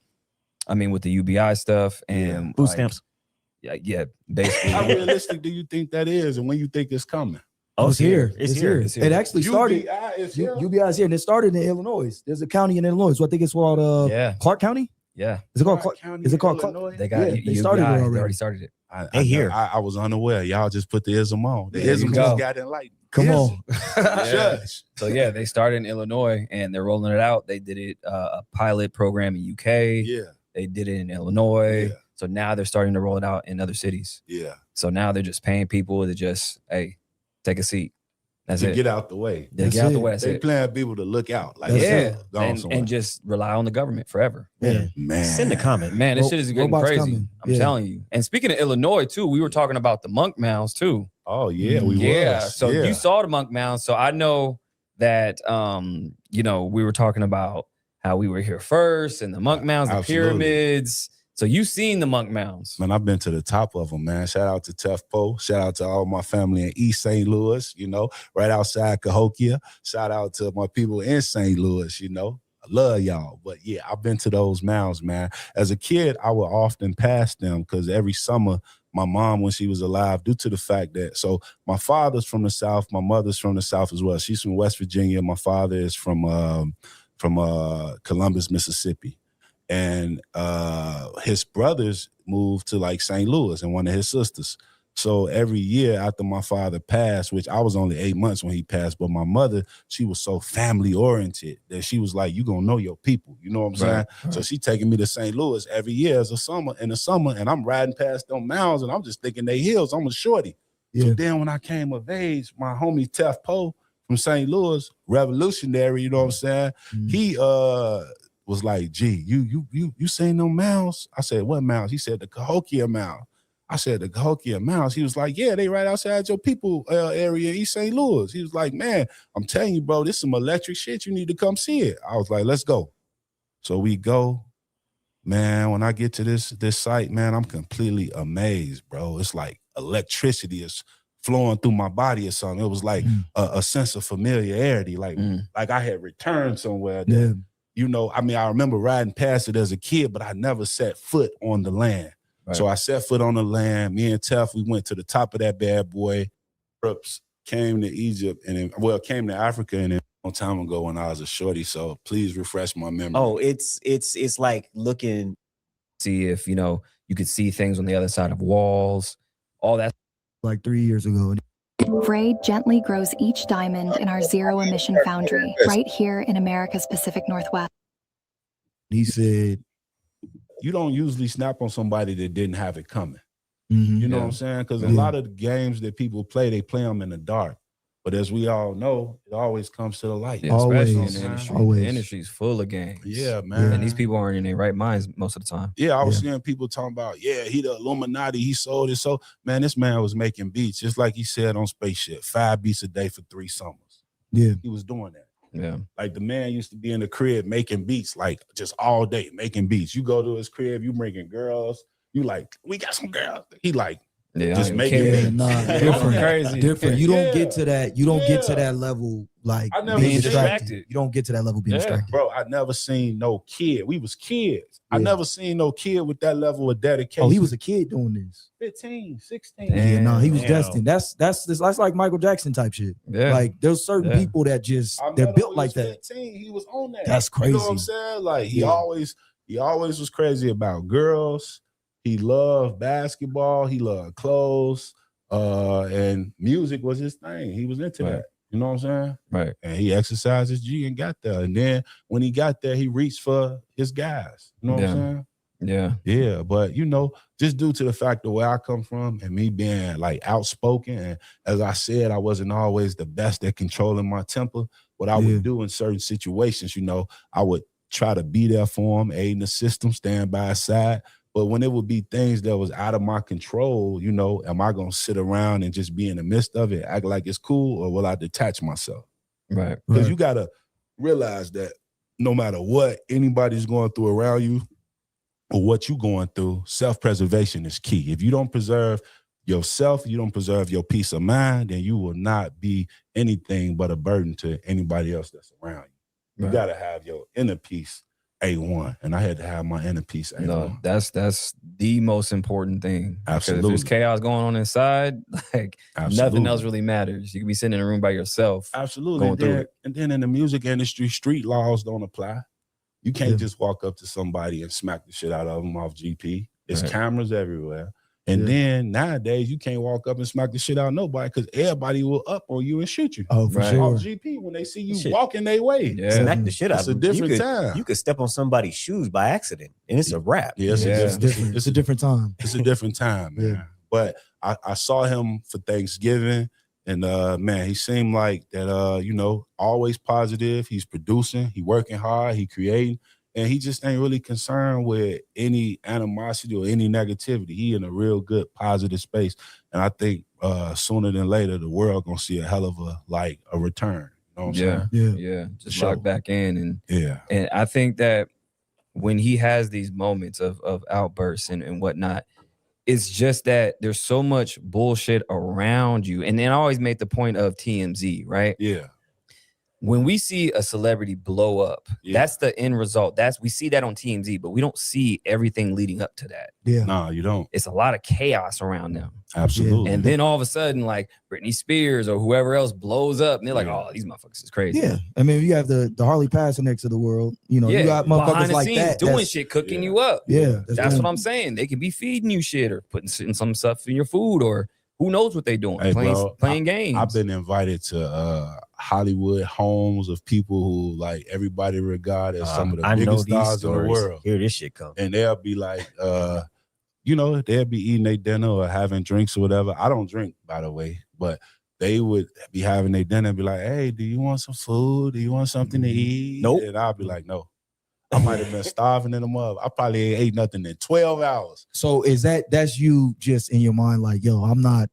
I mean, with the UBI stuff and
food stamps.
Yeah, basically.
How realistic do you think that is, and when you think it's coming?
Oh, it's here.
It's here.
It actually started.
UBI is here.
UBI is here, and it started in Illinois. There's a county in Illinois. So I think it's called Clark County.
Yeah.
Is it called
Clark
Clark?
County,
Is it called
Illinois?
Clark?
They got
They started it
UBI.
already.
They already started it.
I was unaware. Y'all just put the ism on. The
There you
ism
go.
just got enlightened.
Come on.
Judge.
So yeah, they started in Illinois and they're rolling it out. They did it a pilot program in UK.
Yeah.
They did it in Illinois.
Yeah.
So now they're starting to roll it out in other cities.
Yeah.
So now they're just paying people to just, hey, take a seat. That's
to
it.
get out the way.
They get out the way. That's
They
it.
plan people to look out. Like,
That's
Yeah.
gone somewhere.
And just rely on the government forever.
Yeah.
Man.
Send a comment.
Man, this shit is getting
Robots
crazy.
coming.
I'm telling you. And speaking of Illinois too, we were talking about the monk mounds too.
Oh, yeah, we
Yeah.
was.
So you saw the monk mounds. So I know that you know, we were talking about how we were here first and the monk mounds, the
Absolutely.
pyramids. So you've seen the monk mounds.
Man, I've been to the top of them, man. Shout out to Tough Po. Shout out to all my family in East St. Louis, you know, right outside Cahokia. Shout out to my people in St. Louis, you know. I love y'all. But yeah, I've been to those mounds, man. As a kid, I would often pass them because every summer, my mom, when she was alive, due to the fact that, so my father's from the South, my mother's from the South as well. She's from West Virginia. My father is from Columbus, Mississippi. And his brothers moved to like St. Louis and one of his sisters. So every year after my father passed, which I was only 8 months when he passed, but my mother, she was so family oriented that she was like, you gonna know your people. You know what I'm saying?
Right.
So she taking me to St. Louis every year in the summer, and I'm riding past them mounds and I'm just thinking they hills. I'm a shorty.
Yeah.
So then when I came of age, my homie Tef Poe from St. Louis, revolutionary, you know what I'm saying? He was like, gee, you seen them mounds? I said, what mounds? He said, the Cahokia Mound. I said, the Cahokia Mounds. He was like, yeah, they right outside your people area in East St. Louis. He was like, man, I'm telling you, bro, this is some electric shit. You need to come see it. I was like, let's go. So we go. Man, when I get to this site, man, I'm completely amazed, bro. It's like electricity is flowing through my body or something. It was like a sense of familiarity, like I had returned somewhere. That, you know, I mean, I remember riding past it as a kid, but I never set foot on the land. Right. So I set foot on the land. Me and Tef, we went to the top of that bad boy. Trips came to Egypt and then, came to Africa and then a long time ago when I was a shorty. So please refresh my memory.
Oh, it's like looking.
See if, you know, you could see things on the other side of walls, all that.
Like 3 years ago.
Braid gently grows each diamond in our zero-emission foundry, right here in America's Pacific Northwest.
He said,
you don't usually snap on somebody that didn't have it coming. You know what I'm saying? Because a lot of the games that people play, they play them in the dark. But as we all know, it always comes to the light.
Yeah, especially in the industry.
Always.
The industry's full of games.
Yeah, man.
And these people aren't in their right minds most of the time.
Yeah, I was seeing people talking about, he the Illuminati, he sold it. So, man, this man was making beats, just like he said on Spaceship, 5 beats a day for 3 summers.
Yeah.
He was doing that.
Yeah.
Like the man used to be in the crib making beats, like just all day making beats. You go to his crib, you bringing girls, you like, we got some girls. He like, just making beats.
Different.
Crazy.
Different. You don't get to that. You don't get to that level like being distracted. You don't get to that level being distracted.
Bro, I never seen no kid. We was kids. I never seen no kid with that level of dedication.
Oh, he was a kid doing this.
15, 16.
Yeah, no, he was destined. That's like Michael Jackson type shit.
Yeah.
Like there's certain people that just they're built like that.
15, he was on that.
That's crazy.
You know what I'm saying? Like he always was crazy about girls. He loved basketball. He loved clothes. And music was his thing. He was into that. You know what I'm saying?
Right.
And he exercised his G and got there. And then when he got there, he reached for his guys. You know what I'm saying? Yeah, but you know, just due to the fact of where I come from and me being like outspoken, and as I said, I wasn't always the best at controlling my temper. What I would do in certain situations, you know, I would try to be there for him, aid in the system, stand by his side. But when it would be things that was out of my control, you know, am I gonna sit around and just be in the midst of it, act like it's cool, or will I detach myself?
Right.
Because you gotta realize that no matter what anybody's going through around you, or what you're going through, self-preservation is key. If you don't preserve yourself, you don't preserve your peace of mind, then you will not be anything but a burden to anybody else that's around you. You gotta have your inner peace A1. And I had to have my inner peace A1.
No, that's the most important thing.
Absolutely.
Because if there's chaos going on inside, like nothing else really matters. You can be sitting in a room by yourself.
Absolutely. And then in the music industry, street laws don't apply. You can't just walk up to somebody and smack the shit out of them off GP. There's cameras everywhere. And then nowadays, you can't walk up and smack the shit out of nobody because everybody will up on you and shoot you.
Oh, for sure.
Off GP when they see you walking their way.
Smack the shit out of them.
It's a different time.
You could step on somebody's shoes by accident and it's a wrap.
Yeah,
It's different. It's a different time.
It's a different time, man. But I saw him for Thanksgiving, and man, he seemed like that, you know, always positive. He's producing, he working hard, he creating. And he just ain't really concerned with any animosity or any negativity. He in a real good, positive space. And I think sooner than later, the world gonna see a hell of a return. You know what I'm saying?
Yeah. Just lock back in. And I think that when he has these moments of outbursts and whatnot, it's just that there's so much bullshit around you. And then I always make the point of TMZ, right?
Yeah.
When we see a celebrity blow up, that's the end result. We see that on TMZ, but we don't see everything leading up to that.
Yeah.
No, you don't.
It's a lot of chaos around them.
Absolutely.
And then all of a sudden, like Britney Spears or whoever else blows up, and they're like, oh, these motherfuckers is crazy.
Yeah. I mean, you have the Harley Passenex of the world. You know, you got motherfuckers
behind the
like
scenes
that.
doing shit, cooking you up.
Yeah.
That's what I'm saying. They can be feeding you shit or putting some stuff in your food, or who knows what they doing,
Hey,
playing games.
I've been invited to Hollywood homes of people who like everybody regard as some of the biggest stars in the world.
Here this shit come.
And they'll be like, you know, they'll be eating their dinner or having drinks or whatever. I don't drink, by the way, but they would be having their dinner and be like, hey, do you want some food? Do you want something to eat?
Nope.
And I'll be like, no. I might have been starving in the mother. I probably ain't ate nothing in 12 hours.
So is that's you just in your mind like, yo, I'm not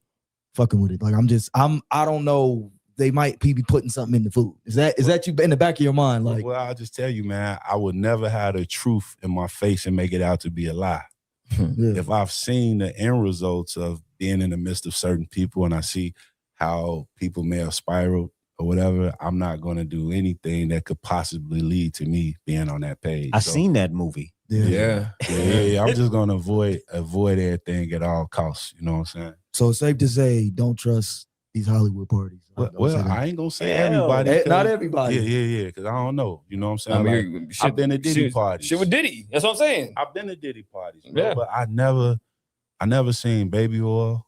fucking with it. Like I don't know. They might be putting something in the food. Is that you in the back of your mind? Like,
well, I'll just tell you, man, I would never have the truth in my face and make it out to be a lie. If I've seen the end results of being in the midst of certain people and I see how people may have spiraled or whatever, I'm not going to do anything that could possibly lead to me being on that page.
I seen that movie.
Yeah. I'm just going to avoid everything at all costs. You know what I'm saying?
So it's safe to say, don't trust these Hollywood parties.
Well, I ain't gonna say everybody.
Not everybody.
Yeah. Because I don't know. You know what I'm saying? Like, I've been to Diddy parties.
Shit with Diddy. That's what I'm saying.
I've been to Diddy parties, bro, but I never seen baby oil.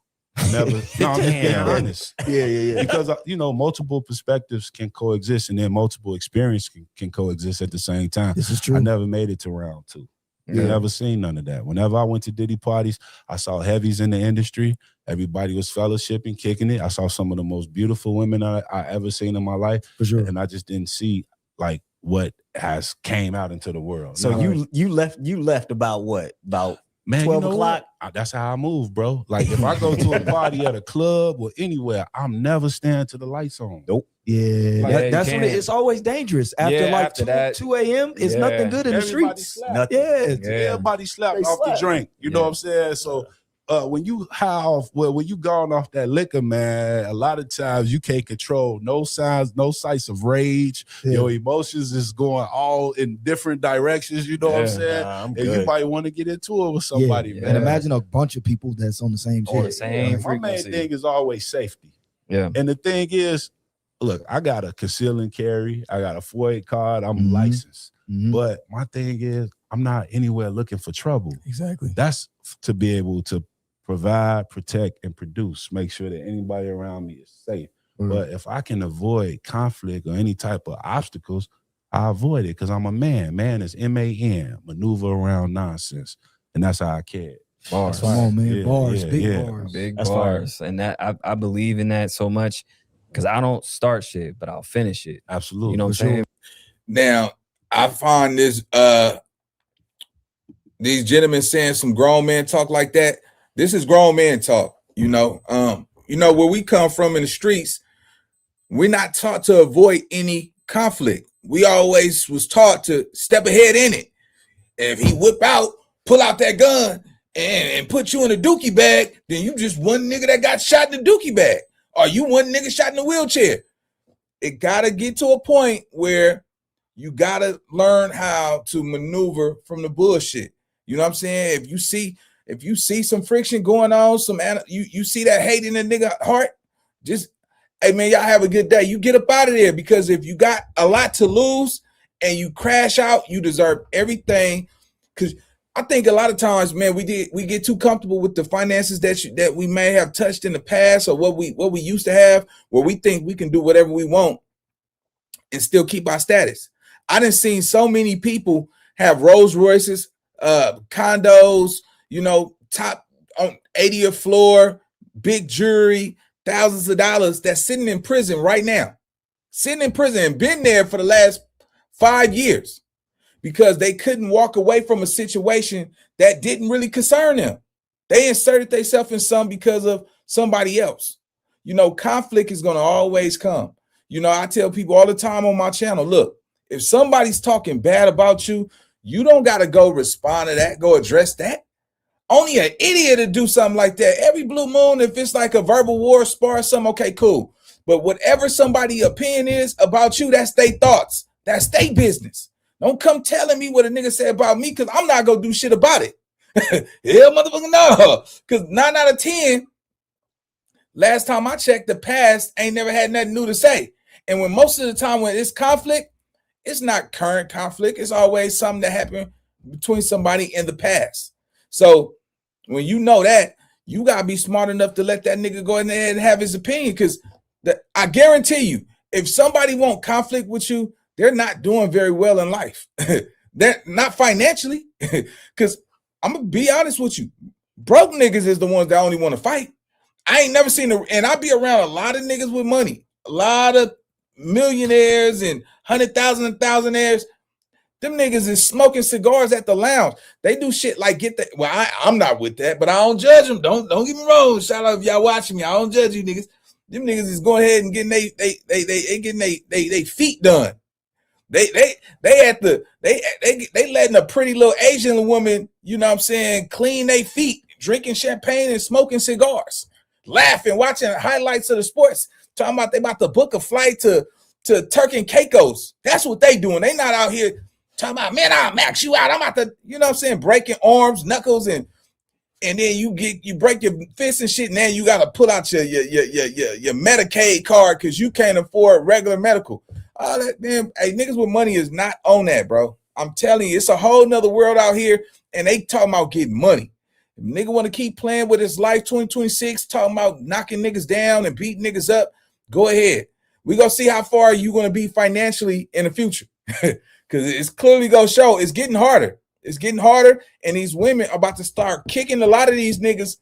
No, I'm just being honest.
Yeah.
Because you know, multiple perspectives can coexist, and then multiple experience can coexist at the same time.
This is true.
I never made it to round 2. I never seen none of that. Whenever I went to Diddy parties, I saw heavies in the industry. Everybody was fellowshipping, kicking it. I saw some of the most beautiful women I ever seen in my life.
For sure.
And I just didn't see like what has came out into the world.
So you left about what? About
Man,
12
you know
o'clock?
That's how I move, bro. Like if I go to a party at a club or anywhere, I'm never staying till the lights on.
Nope.
Yeah,
Like,
that's when it's always dangerous. After 2 a.m., it's nothing good in the streets.
Everybody slapped off the drink. You know what I'm saying? So when you when you gone off that liquor, man, a lot of times you can't control no signs, no sights of rage. Your emotions is going all in different directions. You know what I'm saying? And you might want to get into it with somebody, man.
And imagine a bunch of people that's on the same shit.
On the same
My main thing is always safety.
Yeah.
And the thing is, look, I got a conceal and carry. I got a 4A card. I'm licensed. But my thing is, I'm not anywhere looking for trouble.
Exactly.
That's to be able to provide, protect, and produce. Make sure that anybody around me is safe. But if I can avoid conflict or any type of obstacles, I avoid it because I'm a man. Man is MAN, maneuver around nonsense. And that's how I care.
Bars.
Come on, man.
Yeah,
Bars,
yeah,
big
yeah.
bars.
Big
That's fire.
bars. And that I believe in that so much because I don't start shit, but I'll finish it.
Absolutely.
You know what I'm
For sure.
saying?
Now, I find this these gentlemen saying some grown man talk like that. This is grown man talk, you know. Where we come from in the streets, we're not taught to avoid any conflict. We always was taught to step ahead in it. And if he whip out, pull out that gun and put you in a dookie bag, then you just one nigga that got shot in the dookie bag. Or you one nigga shot in a wheelchair. It gotta get to a point where you gotta learn how to maneuver from the bullshit. You know what I'm saying? If you see some friction going on, you see that hate in the nigga heart, just, hey man, y'all have a good day. You get up out of there, because if you got a lot to lose and you crash out, you deserve everything. Because I think a lot of times, man, we get too comfortable with the finances that we may have touched in the past, or what we used to have, where we think we can do whatever we want and still keep our status. I done seen so many people have Rolls Royces, condos, top on 80th floor, big jewelry, thousands of dollars, that's sitting in prison right now, sitting in prison and been there for the last 5 years because they couldn't walk away from a situation that didn't really concern them. They inserted themselves in some because of somebody else. Conflict is going to always come. I tell people all the time on my channel, look, if somebody's talking bad about you, you don't got to go respond to that, go address that. Only an idiot to do something like that. Every blue moon, if it's like a verbal war, spar or something, okay, cool. But whatever somebody's opinion is about you, that's their thoughts. That's their business. Don't come telling me what a nigga said about me, because I'm not going to do shit about it. Yeah, motherfucker, no. Because 9 out of 10, last time I checked, the past ain't never had nothing new to say. And when most of the time when it's conflict, it's not current conflict. It's always something that happened between somebody in the past. So when you know that, you got to be smart enough to let that nigga go in there and have his opinion, because I guarantee you, if somebody want conflict with you, they're not doing very well in life. They're not financially, because I'm going to be honest with you. Broke niggas is the ones that only want to fight. I ain't never seen and I be around a lot of niggas with money, a lot of millionaires and 100,000 and thousandaires. Them niggas is smoking cigars at the lounge. They do shit like I'm not with that, but I don't judge them. Don't get me wrong. Shout out if y'all watching me. I don't judge you niggas. Them niggas is going ahead and getting they feet done. They letting a pretty little Asian woman, you know what I'm saying, clean their feet, drinking champagne and smoking cigars, laughing, watching highlights of the sports, talking about they about to book a flight to Turk and Caicos. That's what they doing. They not out here talking about, man, I'll max you out. I'm about to, you know what I'm saying, breaking arms, knuckles, and then you break your fists and shit, and then you gotta pull out your Medicaid card because you can't afford regular medical. All that damn, hey, niggas with money is not on that, bro. I'm telling you, it's a whole nother world out here, and they talking about getting money. If nigga want to keep playing with his life 2026, talking about knocking niggas down and beating niggas up, go ahead. We gonna see how far you gonna be financially in the future. Because it's clearly gonna show it's getting harder. It's getting harder, and these women are about to start kicking a lot of these niggas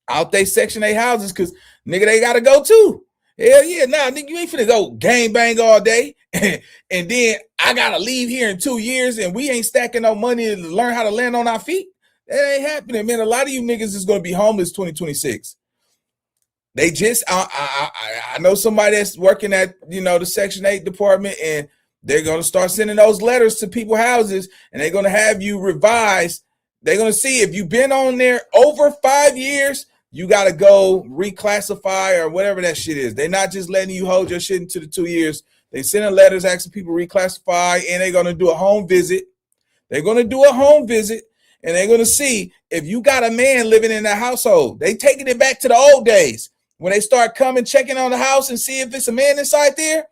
out they Section 8 houses, because nigga, they gotta go too. Hell yeah, nah, nigga, you ain't finna go gang bang all day, and then I gotta leave here in 2 years, and we ain't stacking no money to learn how to land on our feet. That ain't happening, man. A lot of you niggas is gonna be homeless 2026. They just, I know somebody that's working at, the Section 8 department, and they're going to start sending those letters to people's houses, and they're going to have you revised. They're going to see if you've been on there over 5 years, you got to go reclassify or whatever that shit is. They're not just letting you hold your shit into the 2 years. They sending letters asking people to reclassify, and they're going to do a home visit. They're going to do a home visit, and they're going to see if you got a man living in that household. They taking it back to the old days when they start coming, checking on the house and see if it's a man inside there.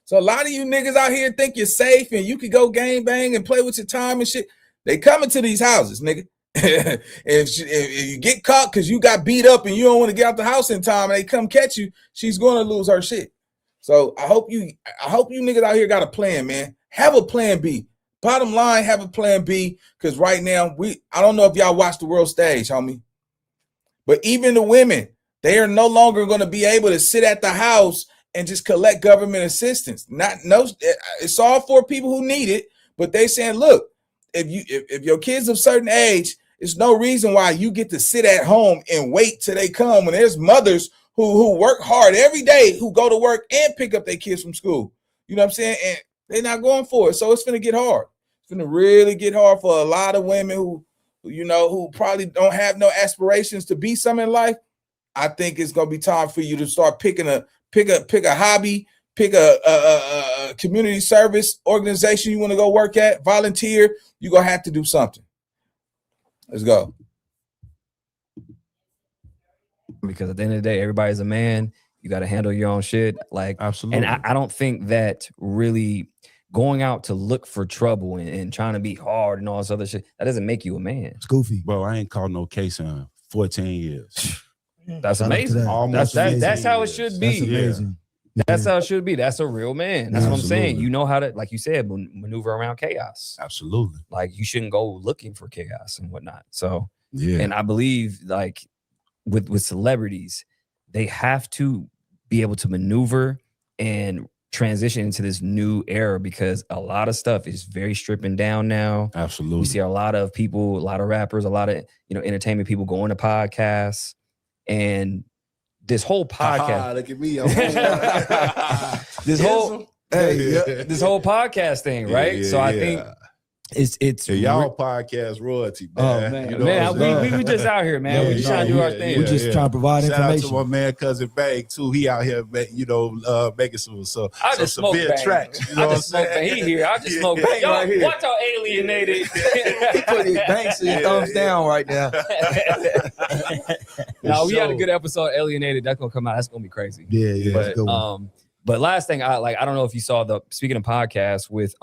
So a lot of you niggas out here think you're safe and you could go gang bang and play with your time and shit. They coming to these houses, nigga. if you get caught because you got beat up and you don't want to get out the house in time and they come catch you, she's going to lose her shit. So I hope you niggas out here got a plan, man. Have a plan B. Bottom line, have a plan B, because right now I don't know if y'all watch the world stage, homie. But even the women, they are no longer going to be able to sit at the house and just collect government assistance. It's all for people who need it, but they saying, look, if your kids of certain age, there's no reason why you get to sit at home and wait till they come, when there's mothers who work hard every day, who go to work and pick up their kids from school. You know what I'm saying? And they're not going for it. So it's going to get hard. It's going to really get hard for a lot of women who probably don't have no aspirations to be something in life. I think it's going to be time for you to start pick a hobby, pick a community service organization you want to go work at, volunteer. You're going to have to do something. Let's go.
Because at the end of the day, everybody's a man. You got to handle your own shit. Like,
absolutely.
And I don't think that really going out to look for trouble and trying to be hard and all this other shit, that doesn't make you a man.
It's goofy.
Bro, I ain't caught no case in 14 years.
That's amazing. That's how it should be.
That's amazing.
That's how it should be. That's a real man. That's what I'm saying. You know how to, like you said, maneuver around chaos.
Absolutely.
Like, you shouldn't go looking for chaos and whatnot. So,
yeah.
And I believe, like, with celebrities, they have to be able to maneuver and transition into this new era, because a lot of stuff is very stripping down now.
Absolutely.
We see a lot of people, a lot of rappers, a lot of entertainment people going to podcasts, and this whole podcast.
Look at me.
This whole podcast thing, right?
Yeah,
so I think it's
y'all podcast royalty, man.
Oh man,
you know
we just out here, man. We just trying to do our thing.
We just trying to provide information.
Shout out to my man cousin Bang too. He out here, making some severe tracks. You know
I just smoke Bang. He here. I just smoke Bang right here. Watch how alienated.
He put his banks and thumbs down right now.
No, we had a good episode, Alienated. That's gonna come out. That's gonna be crazy.
Yeah.
But last thing, I don't know if you saw speaking of podcasts with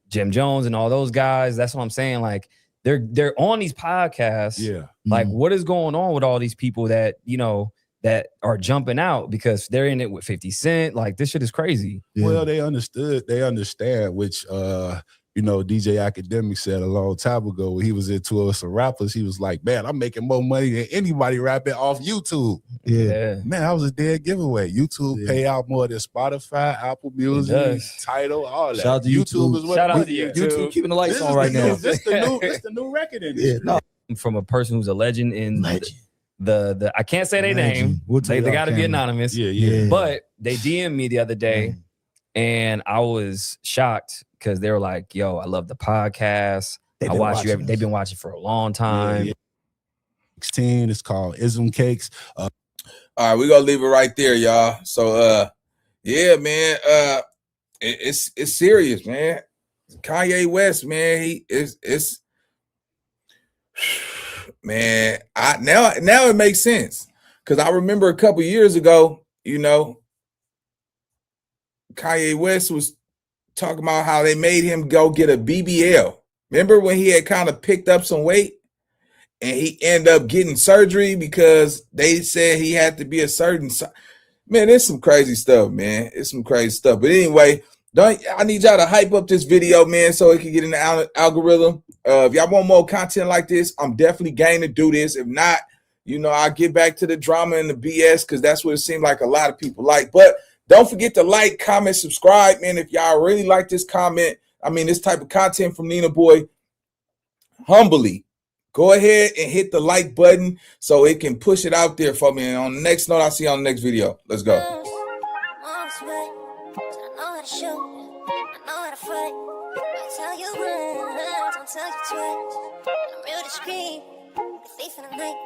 Jim Jones and all those guys. That's what I'm saying. Like, they're on these podcasts.
Yeah.
Like, what is going on with all these people that that are jumping out because they're in it with 50 Cent? Like, this shit is crazy.
Yeah. Well, they understand, which DJ Epidemic said a long time ago when he was into us some rappers. He was like, man, I'm making more money than anybody rapping off YouTube.
Yeah.
Man, that was a dead giveaway. YouTube pay out more than Spotify, Apple Music, Tidal, all that.
Shout out to YouTube.
Is what shout out to
YouTube keeping the lights on right now.
This the new record in there.
No.
From a person who's a legend in the I can't say their name. They got to be anonymous.
Yeah.
But they DM'd me the other day, and I was shocked because they were like, yo, I love the podcast. I watch you. They've been watching for a long time.
16, it's called Ism Cakes.
All right, we're gonna leave it right there, y'all. So yeah, man. It's serious, man. Kanye West, man, it's man. Now it makes sense. Cause I remember a couple years ago, Kanye West was talking about how they made him go get a BBL. Remember when he had kind of picked up some weight and he ended up getting surgery because they said he had to be a certain size. Man, it's some crazy stuff, man. It's some crazy stuff. But anyway, I need y'all to hype up this video, man, so it can get in the algorithm. If y'all want more content like this, I'm definitely game to do this. If not, I'll get back to the drama and the BS, because that's what it seemed like a lot of people like. But don't forget to like, comment, subscribe, man. If y'all really like this this type of content from Nina Boy, humbly, go ahead and hit the like button so it can push it out there for me. And on the next note, I'll see you on the next video. Let's go. I'm real discreet, the thief in the night.